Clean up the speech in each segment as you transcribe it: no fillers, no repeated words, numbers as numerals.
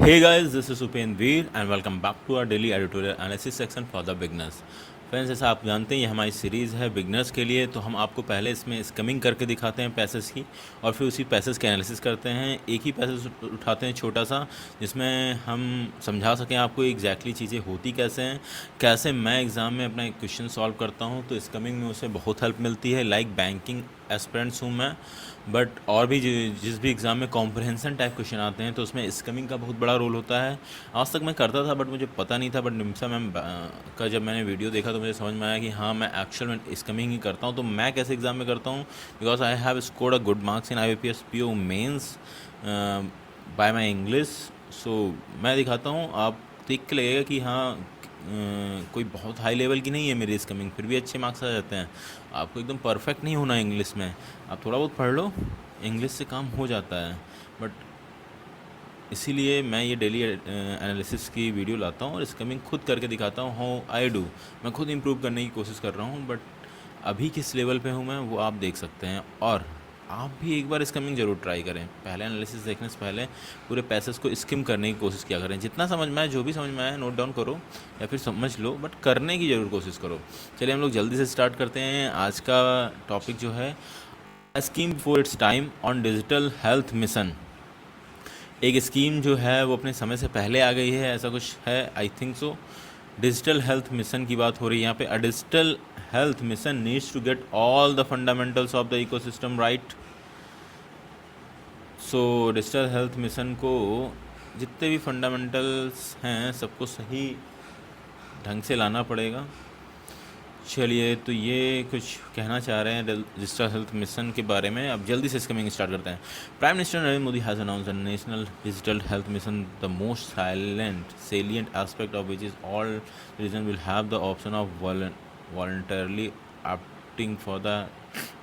Hey guys, this is Upen Veer and welcome back to our daily editorial analysis section for the beginners. Friends, जैसा आप जानते हैं ये हमारी series है बिगनर्स के लिए। तो हम आपको पहले इसमें स्कमिंग करके दिखाते हैं पैसेज की, और फिर उसी पैसेज के एनालिसिस करते हैं। एक ही पैसेज उठाते हैं छोटा सा, जिसमें हम समझा सकें आपको एग्जैक्टली चीज़ें होती कैसे हैं, कैसे मैं एग्ज़ाम में अपना एक क्वेश्चन सॉल्व करता हूँ। तो स्कमिंग में उसे बहुत हेल्प मिलती है। लाइक बैंकिंग एस्पिरेंट्स हूँ मैं, बट और भी जिस भी एग्ज़ाम में कॉम्प्रहेंसन टाइप क्वेश्चन आते हैं तो उसमें स्कमिंग का बहुत बड़ा रोल होता है। आज तक मैं करता था बट मुझे पता नहीं था, बट निम्सा मैम का जब मैंने वीडियो देखा तो मुझे समझ में आया कि हाँ, मैं एक्चुअल में स्कमिंग ही करता हूँ। तो मैं कैसे एग्ज़ाम में करता हूँ, because I have scored a good marks in IBPS PO mains by my English. So मैं दिखाता हूँ, आप देख के लगेगा कि हाँ, कोई बहुत हाई लेवल की नहीं है मेरी स्कमिंग, फिर भी अच्छे मार्क्स आ जाते हैं। आपको एकदम परफेक्ट नहीं होना इंग्लिश में, आप थोड़ा बहुत पढ़ लो, इंग्लिश से काम हो जाता है। बट इसीलिए मैं ये डेली एनालिसिस की वीडियो लाता हूँ और स्कमिंग खुद करके दिखाता हूँ। हाउ आई डू, मैं खुद इम्प्रूव करने की कोशिश कर रहा हूँ। बट अभी किस लेवल पे हूँ मैं, वो आप देख सकते हैं। और आप भी एक बार स्कमिंग ज़रूर ट्राई करें। पहले एनालिसिस देखने से पहले पूरे पैसेज को स्किम करने की कोशिश किया करें। जितना समझ में आए, जो भी समझ में आए, नोट डाउन करो या फिर समझ लो, बट करने की ज़रूर कोशिश करो। चलिए हम लोग जल्दी से स्टार्ट करते हैं। आज का टॉपिक जो है, scheme before its time on digital health mission. एक स्कीम जो है वो अपने समय से पहले आ गई है, ऐसा कुछ है, I think so. Digital health mission की बात हो रही है यहाँ पे। A digital health mission needs to get all the fundamentals of the ecosystem right. So digital health mission को जितने भी फंडामेंटल्स हैं सबको सही ढंग से लाना पड़ेगा। चलिए, तो ये कुछ कहना चाह रहे हैं डिजिटल हेल्थ मिशन के बारे में। अब जल्दी से इसका स्टार्ट करते हैं। Prime minister Narendra Modi has announce the national digital health mission, the most salient aspect of which is all citizen will have the option of voluntarily opting for the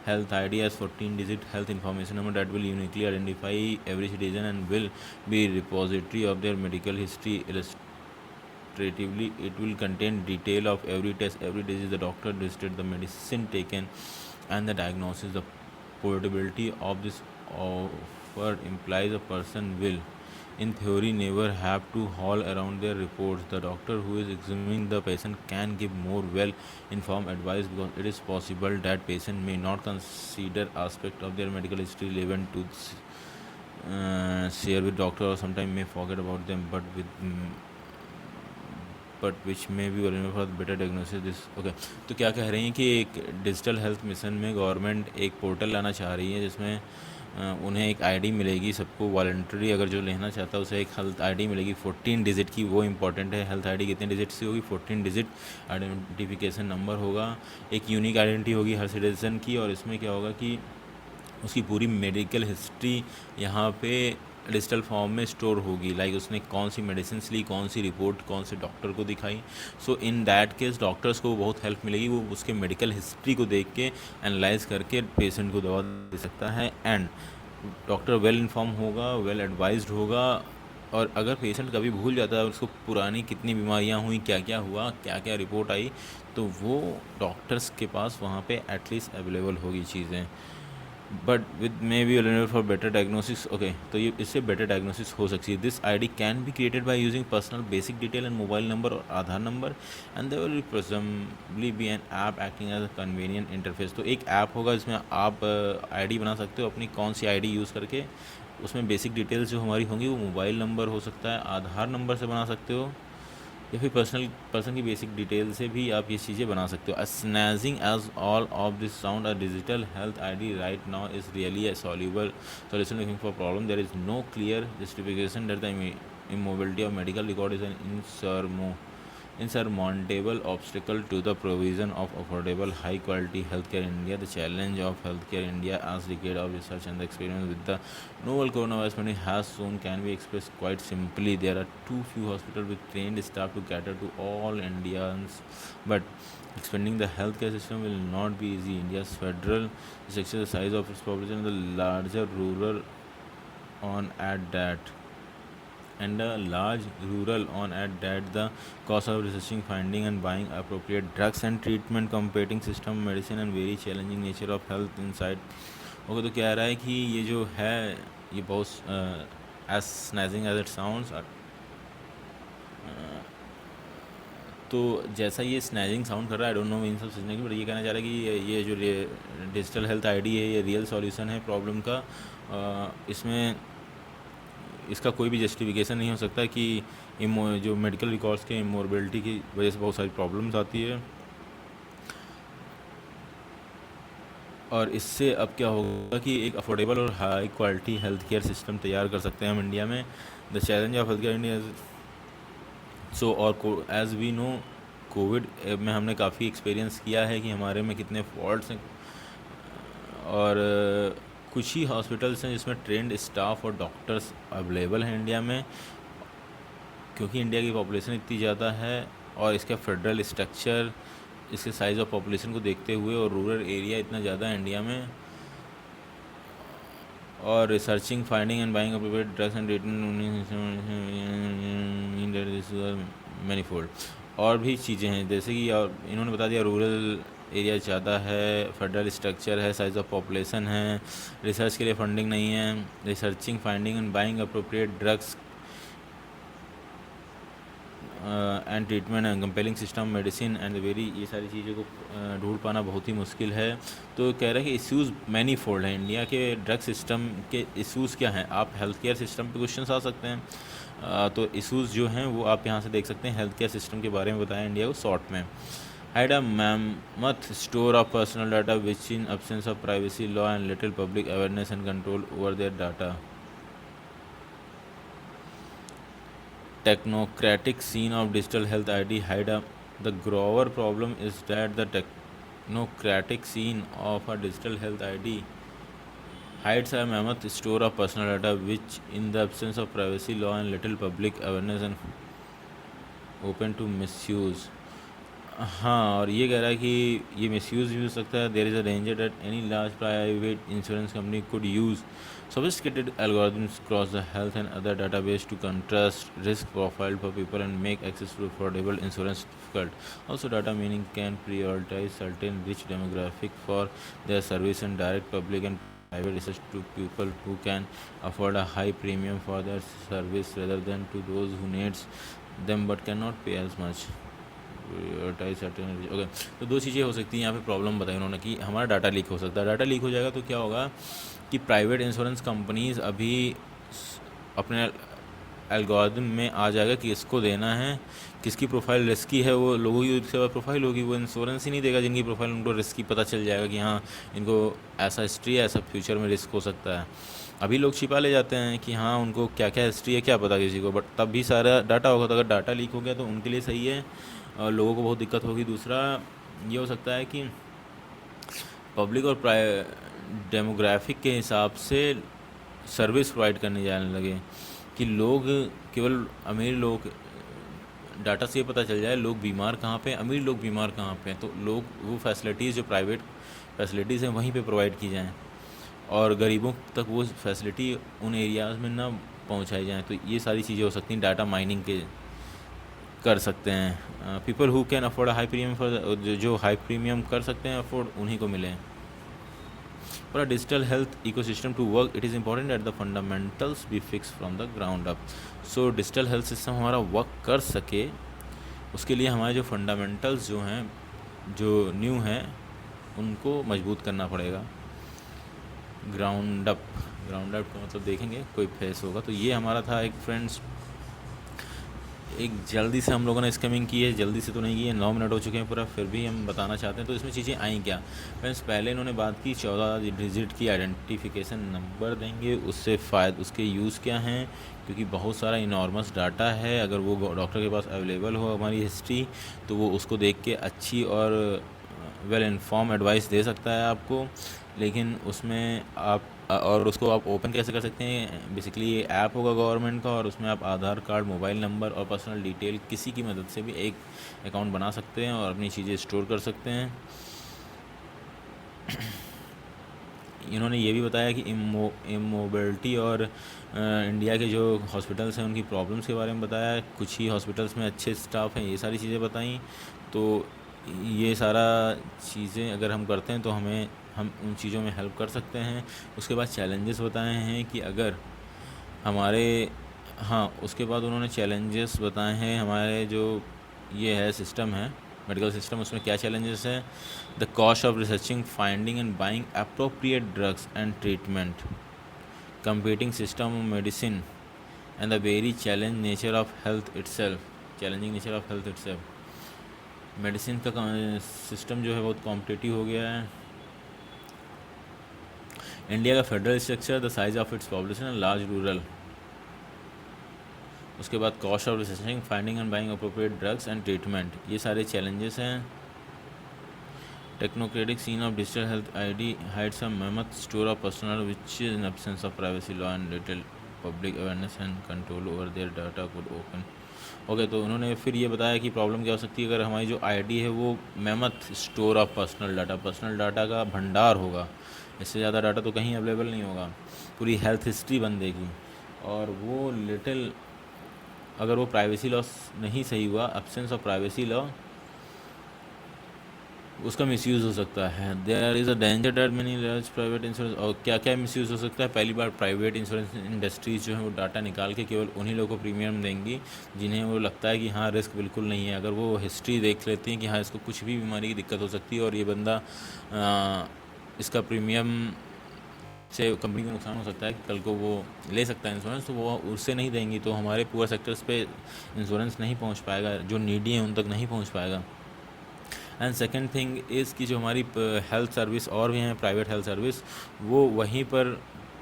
health ID as 14-digit health information number that will uniquely identify every citizen and will be repository of their medical history. Illustratively, it will contain detail of every test, every disease the doctor listed, the medicine taken, and the diagnosis. The portability of this offer implies a person will, in theory, never have to haul around their reports. The doctor who is examining the patient can give more well-informed advice, because it is possible that patient may not consider aspect of their medical history relevant to share with doctor, or sometimes may forget about them, but which में भी for better diagnosis this. Okay, तो क्या कह रही हैं कि एक digital health mission में गवर्नमेंट एक पोर्टल लाना चाह रही है, जिसमें उन्हें एक आईडी मिलेगी सबको। वॉलंटरी अगर जो लेना चाहता है उसे एक हेल्थ आईडी मिलेगी 14 डिजिट की। वो इंपॉर्टेंट है। हेल्थ आईडी कितने डिजिट से होगी? 14 डिजिट आइडेंटिफिकेशन नंबर होगा। एक यूनिक आइडेंटिटी होगी हर सिटीजन की। और इसमें क्या होगा कि उसकी पूरी मेडिकल हिस्ट्री यहाँ पे डिजिटल फॉर्म में स्टोर होगी। लाइक उसने कौन सी मेडिसिन ली, कौन सी रिपोर्ट कौन से डॉक्टर को दिखाई। सो इन दैट केस डॉक्टर्स को बहुत हेल्प मिलेगी। वो उसके मेडिकल हिस्ट्री को देख के एनालाइज करके पेशेंट को दवा दे सकता है। एंड डॉक्टर वेल इन्फॉर्म होगा, वेल एडवाइज्ड होगा। और अगर पेशेंट कभी भूल जाता है उसको पुरानी कितनी बीमारियां हुई, क्या क्या हुआ, क्या क्या रिपोर्ट आई, तो वो डॉक्टर्स के पास वहाँ पे एटलीस्ट अवेलेबल होगी चीज़ें। But with may be for better diagnosis. Okay, तो ये इससे बेटर डायग्नोसिस हो सकती है। This ID can be created by using personal basic detail and mobile number और Aadhaar number, and there will presumably be an app acting as a convenient interface. तो एक app होगा जिसमें आप आईडी बना सकते हो अपनी, कौन सी आईडी यूज़ करके। उसमें बेसिक डिटेल्स जो हमारी होंगी वो मोबाइल नंबर हो सकता है, आधार नंबर से बना सकते हो, या फिर पर्सन की बेसिक डिटेल से भी आप ये चीज़ें बना सकते हो। Snazzing as all of this sound, a digital health ID right now is really a soluble solution looking for problem. There is no clear justification that the immobility of medical record is an insurmountable obstacle to the provision of affordable, high-quality healthcare in India. The challenge of healthcare in India, as decades of research and the experience with the novel coronavirus pandemic has shown, can be expressed quite simply. There are too few hospitals with trained staff to cater to all Indians, but expanding the healthcare system will not be easy. India's federal structure, the size of its population, the larger rural on at that and a large rural on at that, the cost of researching, finding and buying appropriate drugs and treatment, competing system medicine and very challenging nature of health inside। Okay, तो कह रहा है कि ये जो है ये बहुत एज स्नैजिंग एज इट साउंड्स, तो जैसा ये स्नैचिंग साउंड कर रहा है, आई डोंट नो इन सब चीज़ें की, बट ये कहना चाह रहा है कि ये जो डिजिटल हेल्थ आईडी है ये रियल सॉल्यूशन है प्रॉब्लम का। इसमें इसका कोई भी जस्टिफिकेशन नहीं हो सकता कि जो मेडिकल रिकॉर्ड्स के इमोरबिलिटी की वजह से बहुत सारी प्रॉब्लम्स आती है। और इससे अब क्या होगा कि एक अफोर्डेबल और high quality health care system तैयार कर सकते हैं हम इंडिया में। The challenge of health care India so, और एज़ वी नो कोविड में हमने काफ़ी एक्सपीरियंस किया है कि हमारे में कितने फॉल्ट्स हैं। और कुछ ही हॉस्पिटल्स हैं जिसमें ट्रेंड स्टाफ और डॉक्टर्स अवेलेबल हैं इंडिया में, क्योंकि इंडिया की पॉपुलेशन इतनी ज़्यादा है और इसका फेडरल स्ट्रक्चर, इसके साइज़ ऑफ पॉपुलेशन को देखते हुए, और रूरल एरिया इतना ज़्यादा है इंडिया में। और researching, finding and buying appropriate drugs and treatment manifold और भी चीज़ें हैं, जैसे कि और इन्होंने बता दिया रूरल एरिया ज़्यादा है, फेडरल स्ट्रक्चर है, साइज़ ऑफ पॉपुलेशन है, रिसर्च के लिए फंडिंग नहीं है, researching, finding and buying appropriate drugs and treatment and compelling system medicine and very, ये सारी चीज़ों को ढूंढ पाना बहुत ही मुश्किल है। तो कह रहे हैं कि इश्यूज़ मैनी फोल्ड हैं इंडिया के ड्रग सिस्टम के। इश्यूज़ क्या हैं, आप हेल्थ केयर सिस्टम पे क्वेश्चन आ सकते हैं। तो इश्यूज़ जो हैं वो आप यहाँ से देख सकते हैं। हेल्थ केयर सिस्टम के बारे में बताया इंडिया को शॉर्ट में। had a mammoth store of personal data which in absence of privacy law and little public awareness and control over their data. Technocratic scene of digital health ID hide a, the grower problem is that the technocratic scene of a digital health ID hides a mammoth store of personal data which in the absence of privacy law and little public awareness and open to misuse. हाँ, और ये कह रहा है कि ये misuse भी हो सकता है। There is a danger that any large private insurance company could use sophisticated algorithms across the health and other database to contrast risk profile for people and make access to affordable insurance difficult. Also, data meaning can prioritize certain rich demographic for their service and direct public and private research to people who can afford a high premium for their service rather than to those who needs them but cannot pay as much. Okay, तो दो चीज़ें हो सकती हैं यहाँ पे। Problem बताई उन्होंने कि हमारा डाटा लीक हो सकता है। डाटा लीक हो जाएगा तो क्या होगा कि प्राइवेट इंश्योरेंस कंपनीज़ अभी अपने एल्गोरिथम में आ जाएगा कि इसको देना है, किसकी प्रोफाइल रिस्की है, वो लोगों की प्रोफाइल होगी, वो इंश्योरेंस ही नहीं देगा जिनकी प्रोफाइल उनको रिस्की पता चल जाएगा कि हाँ इनको ऐसा हिस्ट्री है, ऐसा फ्यूचर में रिस्क हो सकता है। अभी लोग छिपा ले जाते हैं कि हाँ उनको क्या क्या हिस्ट्री है क्या पता किसी को, बट तब भी सारा डाटा होगा। तो अगर डाटा लीक हो गया तो उनके लिए सही है और लोगों को बहुत दिक्कत होगी। दूसरा ये हो सकता है कि पब्लिक और डेमोग्राफिक के हिसाब से सर्विस प्रोवाइड करने जाने लगे कि लोग, केवल अमीर लोग, डाटा से पता चल जाए लोग बीमार कहाँ पे, अमीर लोग बीमार कहाँ पे, तो लोग वो फैसिलिटीज़ जो प्राइवेट फैसिलिटीज़ हैं वहीं पे प्रोवाइड की जाएँ और गरीबों तक वो फैसिलिटी उन एरियाज़ में ना पहुँचाई जाएँ। तो ये सारी चीज़ें हो सकती हैं, डाटा माइनिंग के कर सकते हैं। People who can afford high premium for, जो हाई प्रीमियम कर सकते हैं अफोर्ड, उन्हीं को मिले। For a digital health ecosystem to work it is important that the fundamentals be fix from the ground up. So digital health system हमारा work कर सके उसके लिए हमारे जो फंडामेंटल्स जो हैं, जो न्यू हैं, उनको मजबूत करना पड़ेगा। ग्राउंड अप का मतलब देखेंगे कोई फेस होगा। तो ये हमारा था एक फ्रेंड्स, एक जल्दी से हम लोगों ने स्कैमिंग की है, जल्दी से तो नहीं की है, 9 मिनट हो चुके हैं पूरा, फिर भी हम बताना चाहते हैं। तो इसमें चीज़ें आई क्या फ्रेंड्स, पहले इन्होंने बात की 14 डिजिट की आइडेंटिफिकेशन नंबर देंगे, उससे उसके यूज़ क्या हैं, क्योंकि बहुत सारा इनॉर्मस डाटा है। अगर वो डॉक्टर के पास अवेलेबल हो हमारी हिस्ट्री तो वो उसको देख के अच्छी और वेल इन्फॉर्म एडवाइस दे सकता है आपको, लेकिन उसमें आप और उसको आप ओपन कैसे कर सकते हैं। बेसिकली ये ऐप होगा गवर्नमेंट का और उसमें आप आधार कार्ड, मोबाइल नंबर और पर्सनल डिटेल किसी की मदद से भी एक अकाउंट बना सकते हैं और अपनी चीज़ें स्टोर कर सकते हैं। इन्होंने ये भी बताया कि इमोबिलिटी और इंडिया के जो हॉस्पिटल्स हैं उनकी प्रॉब्लम्स के बारे में बताया। कुछ ही हॉस्पिटल्स में अच्छे स्टाफ हैं, ये सारी चीज़ें बताई। तो ये सारा चीज़ें अगर हम करते हैं तो हम उन चीज़ों में हेल्प कर सकते हैं। उसके बाद चैलेंजेस बताए हैं कि अगर हमारे, हाँ उसके बाद उन्होंने चैलेंजेस बताए हैं हमारे जो ये है सिस्टम है मेडिकल सिस्टम, उसमें क्या चैलेंजेस है? The cost of researching, finding and buying appropriate drugs and treatment, competing system of medicine and the very challenge nature of health itself, challenging nature of health itself. Medicine का system जो है बहुत competitive हो गया है। India का federal structure, the size of its population and large rural. उसके बाद cost of researching, finding and buying appropriate drugs and treatment, ये सारे चैलेंजेस हैं। Technocratic scene of digital health ID hides a mammoth store of personal which is in absence of privacy law and little public awareness and control over their data could open. Okay, तो उन्होंने फिर ये बताया कि problem क्या हो सकती है अगर हमारी जो आईडी है वो mammoth store of personal data का भंडार होगा। इससे ज़्यादा डाटा तो कहीं अवेलेबल नहीं होगा, पूरी हेल्थ हिस्ट्री बन देगी। और वो लिटिल, अगर वो प्राइवेसी लॉ नहीं सही हुआ, एब्सेंस ऑफ प्राइवेसी लॉ, उसका मिसयूज़ हो सकता है। There is a danger that many large private insurance. और क्या क्या मिसयूज़ हो सकता है? पहली बार प्राइवेट इंश्योरेंस इंडस्ट्रीज जो है वो डाटा निकाल के केवल उन्हीं लोगों को प्रीमियम देंगी जिन्हें वो लगता है कि हाँ रिस्क बिल्कुल नहीं है। अगर वो हिस्ट्री देख लेती हैं कि हाँ इसको कुछ भी बीमारी की दिक्कत हो सकती है और ये बंदा इसका प्रीमियम से कंपनी को नुकसान हो सकता है कि कल को वो ले सकता है इंश्योरेंस, तो वो उससे नहीं देंगी, तो हमारे पुअर सेक्टर्स पे इंश्योरेंस नहीं पहुंच पाएगा, जो नीडी हैं उन तक नहीं पहुंच पाएगा। एंड सेकेंड थिंग इज़ कि जो हमारी हेल्थ सर्विस और भी हैं प्राइवेट हेल्थ सर्विस, वो वहीं पर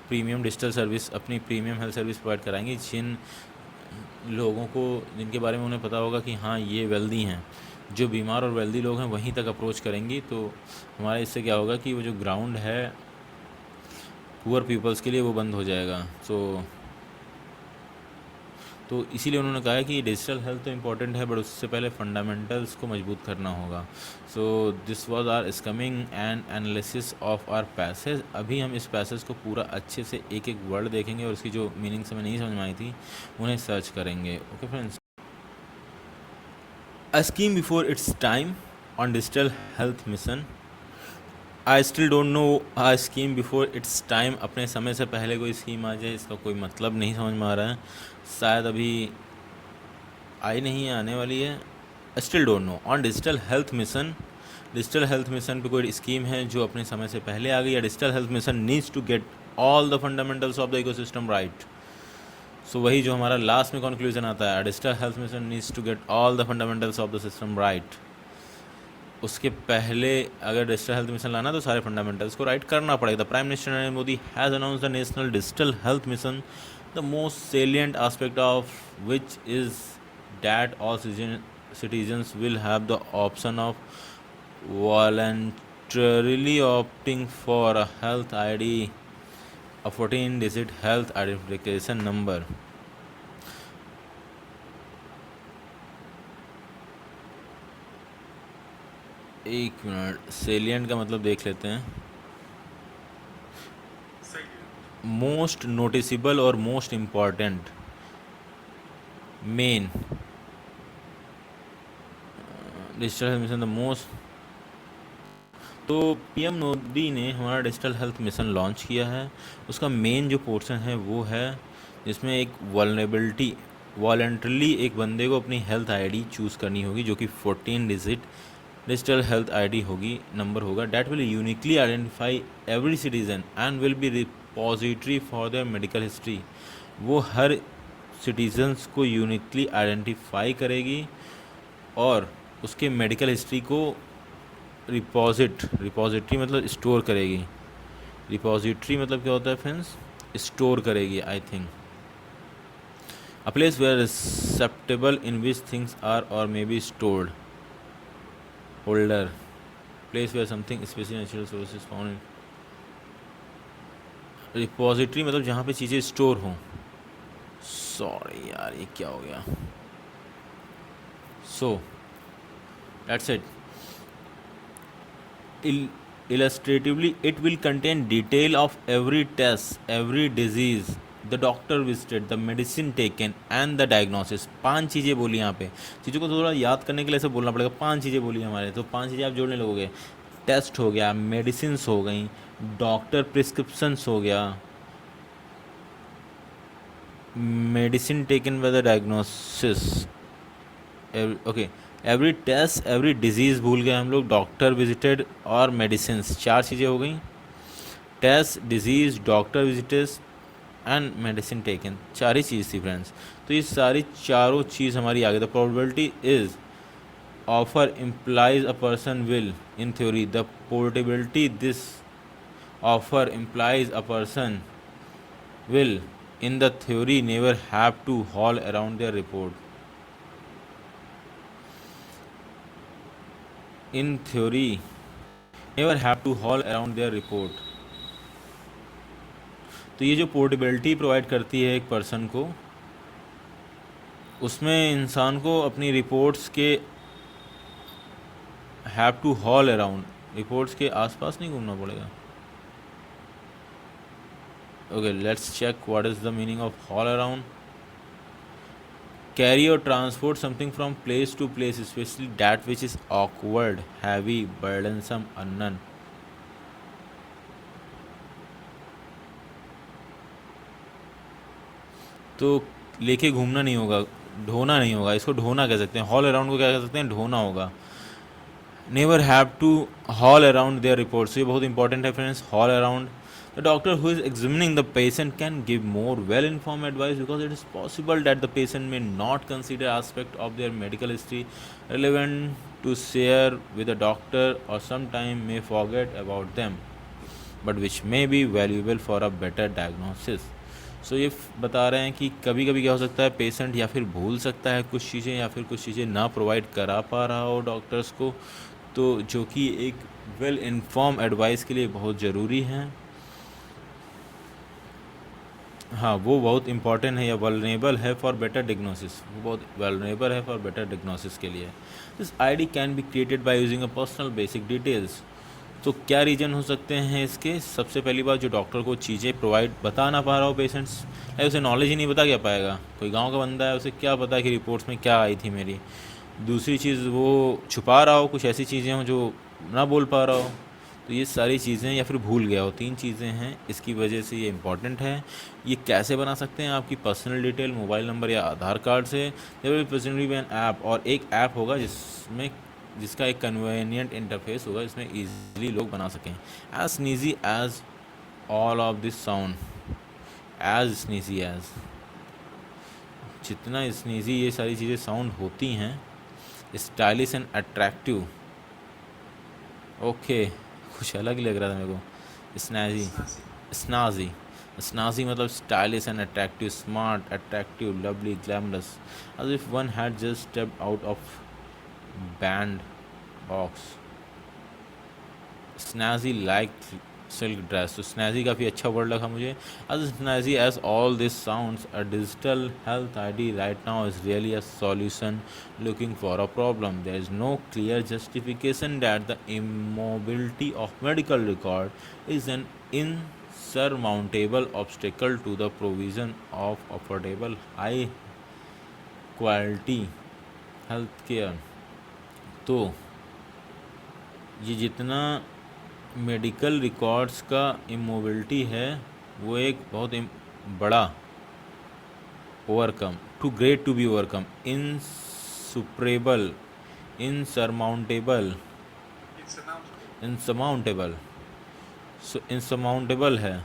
प्रीमियम डिजिटल सर्विस, अपनी प्रीमियम हेल्थ सर्विस प्रोवाइड कराएंगी जिन लोगों को, जिनके बारे में उन्हें पता होगा कि हाँ ये वेल्दी हैं। जो बीमार और वेल्दी लोग हैं वहीं तक अप्रोच करेंगी। तो हमारे इससे क्या होगा कि वो जो ग्राउंड है पुअर पीपल्स के लिए वो बंद हो जाएगा। तो इसीलिए उन्होंने कहा है कि डिजिटल हेल्थ तो इम्पॉर्टेंट है बट उससे पहले फंडामेंटल्स को मजबूत करना होगा। So this was our skimming and analysis of our passage. अभी हम इस पैसेज को पूरा अच्छे से एक एक वर्ड देखेंगे और उसकी जो मीनिंग्स हमें नहीं समझ में आई थी उन्हें सर्च करेंगे। Okay friends, a scheme before its time on digital health mission. I still don't know a scheme before its time. अपने समय से पहले कोई स्कीम आ जाए इसका कोई मतलब नहीं समझ में आ रहा है, शायद अभी आई नहीं है, आने वाली है। Still don't know on digital health mission. Digital health mission पे कोई स्कीम है जो अपने समय से पहले आ गई, या digital health mission needs to get all the fundamentals of the ecosystem right. So वही जो हमारा लास्ट में कंक्लूजन आता है, digital health mission needs to get all the fundamentals of the system right. उसके पहले अगर डिजिटल हेल्थ मिशन लाना तो सारे फंडामेंटल्स को राइट करना पड़ेगा। The prime minister Narendra Modi has announce the national digital health mission, the most salient aspect of which is that all citizens will have the option of voluntarily opting for a health ID, a 14-digit health identification number। एक minute, salient का मतलब देख लेते हैं। Most noticeable और most important, main, digital health mission the most. तो PM Modi ने हमारा डिजिटल हेल्थ मिशन लॉन्च किया है। उसका मेन जो पोर्शन है वो है जिसमें एक वल्नरेबिलिटी, वॉलंटरली एक बंदे को अपनी हेल्थ आईडी चूज़ करनी होगी जो कि 14 डिजिट डिजिटल हेल्थ आईडी होगी, नंबर होगा। That will uniquely identify every citizen and will be repository for their medical history. वो हर सिटीजन्स को यूनिकली आइडेंटिफाई करेगी और उसके मेडिकल हिस्ट्री को रिपोजिटरी मतलब स्टोर करेगी। रिपोजिटरी मतलब क्या होता है फ्रेंड्स? स्टोर करेगी। I think a place where receptacle in which things are or may be stored. Holder, place where something special natural sources found. Repository मतलब जहाँ पे चीज़ें स्टोर हों। सॉरी यार, ये क्या हो गया? So that's it. Illustratively, it will contain detail of every test, every disease, the doctor visited, the medicine taken and the diagnosis। 5 चीज़ें बोली यहाँ पे। चीज़ों को थोड़ा याद करने के लिए ऐसे बोलना पड़ेगा। 5 चीज़ें बोली हमारे, तो 5 चीज़ें आप जोड़ने लगोगे। टेस्ट हो गया, मेडिसिन्स हो गई, डॉक्टर प्रिस्क्रिप्शंस हो गया, medicine taken by the diagnosis, okay, every test, every disease भूल गए हम लोग, डॉक्टर विजिटेड और मेडिसिन, चार चीज़ें हो गई। Test, disease, doctor visits and medicine taken, चार ही चीज़ थी फ्रेंड्स। तो ये सारी चारों चीज़ हमारी आ गई। The probability is offer implies a person will, in theory the portability this offer implies a person will, in the theory never have to haul around their report, in theory never have to haul around their report। तो ये जो portability provide करती है एक person को, उसमें इंसान को अपनी रिपोर्ट्स के have to haul around, reports के आसपास नहीं घूमना पड़ेगा। Okay, let's check what is the meaning of haul around. Carry or transport something from place to place, especially that which is awkward, heavy, burdensome, अननन। तो लेके घूमना नहीं होगा, ढोना नहीं होगा, इसको ढोना कह सकते हैं। हॉल अराउंड को क्या कह सकते हैं, ढोना होगा। Never have to haul around their reports, ये बहुत इंपॉर्टेंट है friends, haul around. The doctor who is examining the patient can give more well inform advice because it is possible that the patient may not consider aspect of their medical history relevant to share with the doctor or sometime may forget about them but which may be valuable for a better diagnosis. So ये बता रहे हैं कि कभी कभी क्या हो सकता है, पेशेंट या फिर भूल सकता है कुछ चीज़ें या फिर कुछ चीज़ें ना प्रोवाइड करा पा रहा हो डॉक्टर्स को, तो जो कि एक वेल इन्फॉर्म एडवाइस के लिए बहुत ज़रूरी है। हाँ, वो बहुत इंपॉर्टेंट है या वल्नरेबल है फॉर बेटर डिग्नोसिस, वो बहुत वल्नरेबल है फॉर बेटर डिग्नोसिस के लिए। This ID can be created by using a personal basic details. तो क्या रीज़न हो सकते हैं इसके? सबसे पहली बात, जो डॉक्टर को चीज़ें प्रोवाइड बता ना पा रहा हो पेशेंट्स, है उसे नॉलेज ही नहीं, बता क्या पाएगा, कोई गांव का बंदा है उसे क्या पता कि रिपोर्ट्स में क्या आई थी मेरी। दूसरी चीज़, वो छुपा रहा हो, कुछ ऐसी चीज़ें हों जो ना बोल पा रहा हो, तो ये सारी चीज़ें, या फिर भूल गया हो, तीन चीज़ें हैं, इसकी वजह से ये इंपॉर्टेंट है। ये कैसे बना सकते हैं? आपकी पर्सनल डिटेल, मोबाइल नंबर या आधार कार्ड से। There will presently be an app, और एक ऐप होगा जिसका एक कन्वीनियंट इंटरफेस होगा, इसमें ईजिली लोग बना सकें। As snazzy as all of this sound, as snazzy as, जितना स्नीजी ये सारी चीज़ें साउंड होती हैं, स्टाइलिश एंड अट्रैक्टिव। ओके, कुछ अलग ही लग रहा था मेरे को। स्नैजी, स्नाजी, स्नाजी मतलब stylish and attractive, smart, attractive, lovely, glamorous, as if one had just stepped out of bandbox. Snazzy like silk dress, तो स्नैजी काफ़ी अच्छा वर्ड लगा मुझे। As snazzy as all this sounds, a digital health ID right now is really a solution looking for a problem. There is no clear justification that the immobility of medical record is an insurmountable obstacle to the provision of affordable high quality health care। तो ये जितना medical records का immobility है, वो एक बहुत बड़ा overcome, too great to be overcome, insuperable, insurmountable, insurmountable, insurmountable है।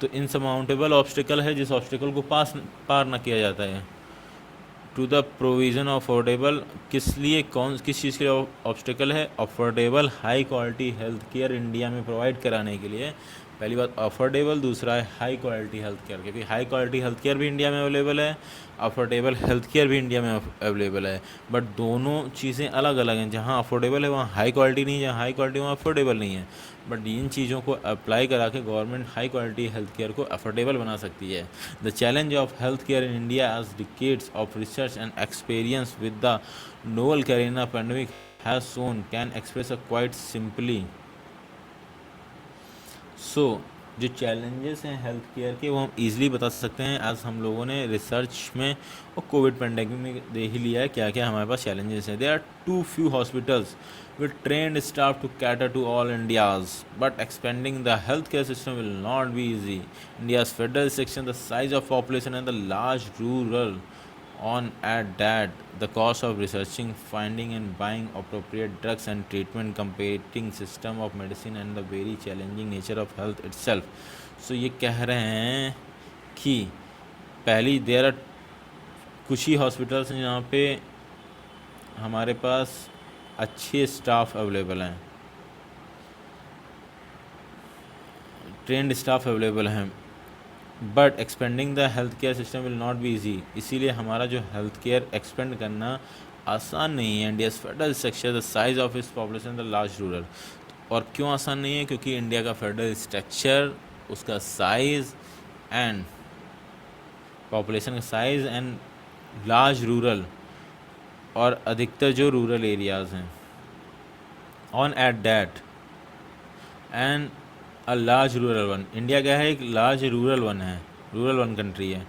तो इनसमाउंटेबल ऑब्स्टिकल है जिस ऑब्स्टिकल को पार ना किया जाता है। To the provision of affordable, किस लिए, किस चीज़ के लिए ऑब्स्टिकल है? Affordable high quality health care India में प्रोवाइड कराने के लिए। पहली बात अफोर्डेबल, दूसरा है हाई क्वालिटी हेल्थ केयर, क्योंकि हाई क्वालिटी हेल्थ केयर भी इंडिया में अवेलेबल है, अफोर्डेबल हेल्थ केयर भी इंडिया में अवेलेबल है, बट दोनों चीज़ें अलग अलग हैं। जहाँ अफोर्डेबल है वहाँ हाई क्वालिटी नहीं है, जहाँ हाई क्वालिटी वहाँ अफोर्डेबल नहीं है। बट इन चीज़ों को अप्लाई करा के government high quality health care को अफोर्डेबल बना सकती है। The challenge of health care in India as decades of research and experience with the novel corona pandemic has shown can express a quite simply. So जो challenges हैं health care के, वो हम easily बता सकते हैं एज हम लोगों ने रिसर्च में और कोविड पेंडेमिक में देख ही लिया है क्या क्या हमारे पास चैलेंजेस हैं। There are too few hospitals with trained staff to cater to all Indians, but expanding the health care system will not be easy. India's federal section, the size of population and the large rural On at that, the cost of researching, finding and buying appropriate drugs and treatment, competing system of medicine and the very challenging nature of health itself. So ये कह रहे हैं कि पहली there are कुछ ही hospitals हैं जहाँ पे हमारे पास अच्छे स्टाफ अवेलेबल हैं, ट्रेंड स्टाफ अवेलेबल हैं, but expanding the health care system will not be easy. इसीलिए हमारा जो हेल्थ केयर एक्सपेंड करना आसान नहीं है। India federal structure the size of इस पॉपुलेशन द लार्ज रूरल। और क्यों आसान नहीं है? क्योंकि इंडिया का फेडरल स्ट्रक्चर, उसका साइज एंड पॉपुलेशन का साइज एंड लार्ज रूरल, और अधिकतर जो रूरल एरियाज़ हैं, on at that and a large rural one. India क्या है? एक लार्ज रूरल वन है, रूरल वन कंट्री है।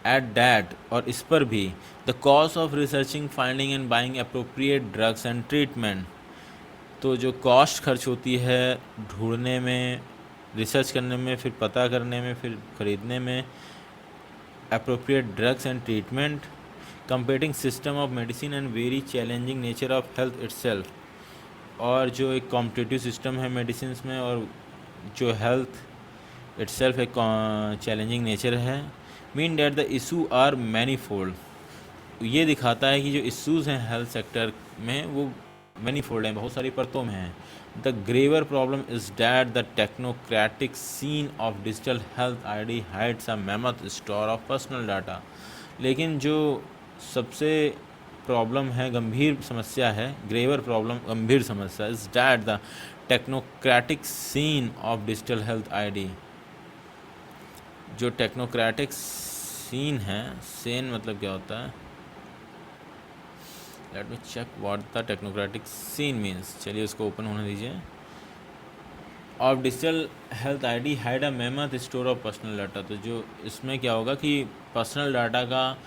एट दैट, और इस पर भी, the cost of researching, finding and buying appropriate drugs and treatment. तो जो कॉस्ट खर्च होती है ढूंढने में, रिसर्च करने में, फिर पता करने में, फिर ख़रीदने में appropriate drugs and treatment, competing system of medicine and very challenging nature of health itself. और जो एक कॉम्पिटिटिव सिस्टम है मेडिसिन में, और जो हेल्थ इटसेल्फ एक चैलेंजिंग नेचर है, mean that the issue are many fold. ये दिखाता है कि जो इश्यूज़ हैं हेल्थ सेक्टर में वो मैनी फोल्ड हैं, बहुत सारी परतों में हैं। The graver problem is that the technocratic scene of digital health ID hides a mammoth store of personal data. लेकिन जो सबसे प्रॉब्लम है, गंभीर समस्या है, ग्रेवर प्रॉब्लम, गंभीर समस्या, is that the technocratic scene of digital health ID. जो टेक्नोक्रेटिक सीन है, सेन मतलब क्या होता है? Let me check what the technocratic scene means. चलिए उसको ओपन होने दीजिए। Of digital health ID hide a mammoth store of personal data. तो जो इसमें क्या होगा कि पर्सनल डाटा का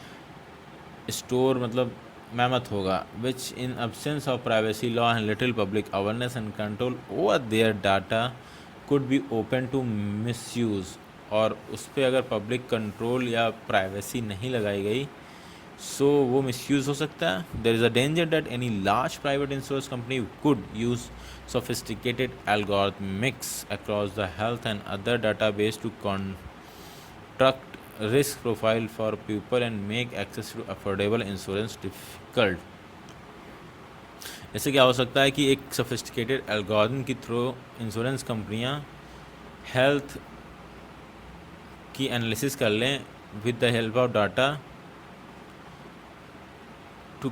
स्टोर मतलब मेमथ होगा, which in absence of privacy law and little public awareness and control over their data could be open to misuse. और उस पर अगर पब्लिक कंट्रोल या प्राइवेसी नहीं लगाई गई सो वो मिसयूज़ हो सकता है। There is a danger that any large private insurance company could use sophisticated algorithmics across the health and other database to construct risk profile for people and make access to affordable insurance difficult। इससे क्या हो सकता है कि एक sophisticated algorithm के through insurance कंपनियां health की एनालिसिस कर लें with the help of data to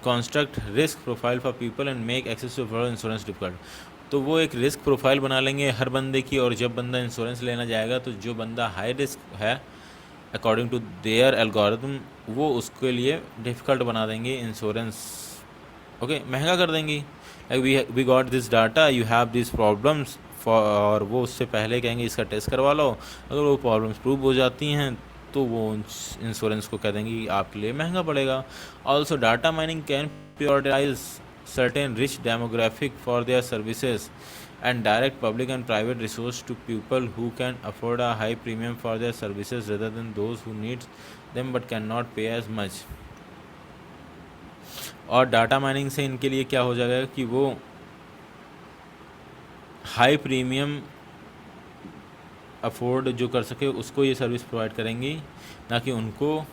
construct risk profile for people and make access to insurance difficult। तो वो एक रिस्क प्रोफाइल बना लेंगे हर बंदे की, और जब बंदा इंश्योरेंस लेना जाएगा तो जो बंदा हाई रिस्क है अकॉर्डिंग टू देयर एल्गोरिथम, वो उसके लिए डिफ़िकल्ट बना देंगे इंश्योरेंस। ओके, महंगा कर देंगी। Like we got this data, you have this problems for, और वो उससे पहले कहेंगे इसका टेस्ट करवा लो। अगर वो प्रॉब्लम्स प्रूव हो जाती हैं तो वो इंश्योरेंस को कह देंगे कि आपके लिए महंगा पड़ेगा। Also data mining can prioritise certain rich demographic for their services and direct public and private resource to people who can afford a high premium for their services rather than those who needs them but can not pay as much. और data mining से इनके लिए क्या हो जाएगा कि वो high premium afford जो कर सके उसको ये सर्विस प्रोवाइड करेंगी, ना कि उनको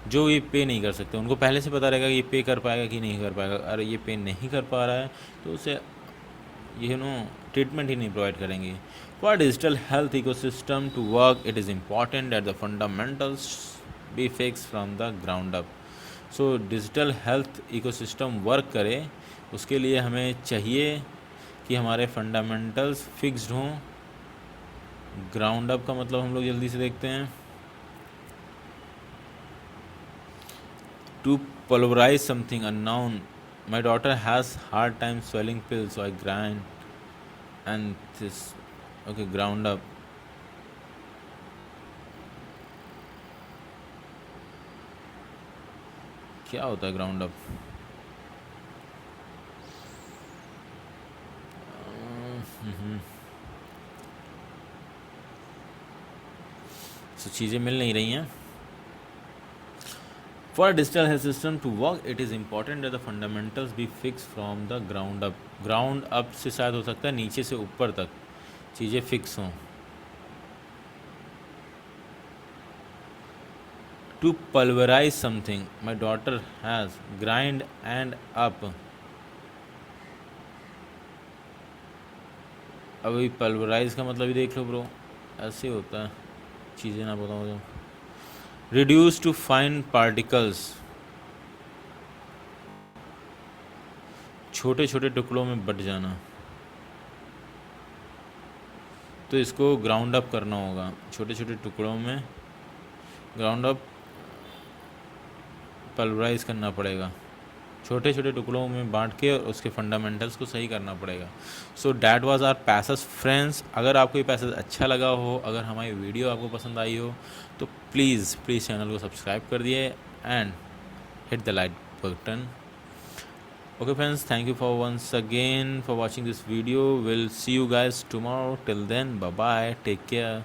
जो ये पे नहीं कर सकते। उनको पहले से पता रहेगा कि ये पे कर पाएगा कि नहीं कर पाएगा। अगर ये पे नहीं कर पा रहा है तो उसे ट्रीटमेंट ही नहीं प्रोवाइड करेंगे। For digital health ecosystem to work it is important that the fundamentals be fix from the ground up. So digital health ecosystem work करे, उसके लिए हमें चाहिए कि हमारे फंडामेंटल्स फिक्स्ड हों। ग्राउंड अप का मतलब हम लोग जल्दी से देखते हैं। To pulverize something unknown, my daughter has hard time swallowing pills so I grind and this। okay, ground up, क्या होता है ग्राउंड अप? चीज़ें मिल नहीं रही हैं। For a digital health system to work, it is important that the fundamentals be fixed from the ground up. Ground up से शायद हो सकता है नीचे से ऊपर तक चीज़ें फिक्स हों. To pulverize something, my daughter has grind and up. अभी पल्वराइज का मतलब ही देख लो ब्रो, ऐसे होता है, चीज़ें ना बताऊँ तो. रिड्यूस टू फाइन पार्टिकल्स, छोटे छोटे टुकड़ों में बट जाना. तो इसको ग्राउंड अप करना होगा, छोटे छोटे टुकड़ों में ग्राउंड अप पल्वराइज करना पड़ेगा, छोटे छोटे टुकड़ों में बांट के और उसके फंडामेंटल्स को सही करना पड़ेगा. So that was our passage friends. अगर आपको ये पैसेज अच्छा लगा हो, अगर हमारी वीडियो आपको पसंद आई हो, तो प्लीज़ चैनल को सब्सक्राइब कर दिए and hit the like button. Okay friends, thank you for once again for watching this video. We'll see you guys tomorrow. Till then, bye bye, take care.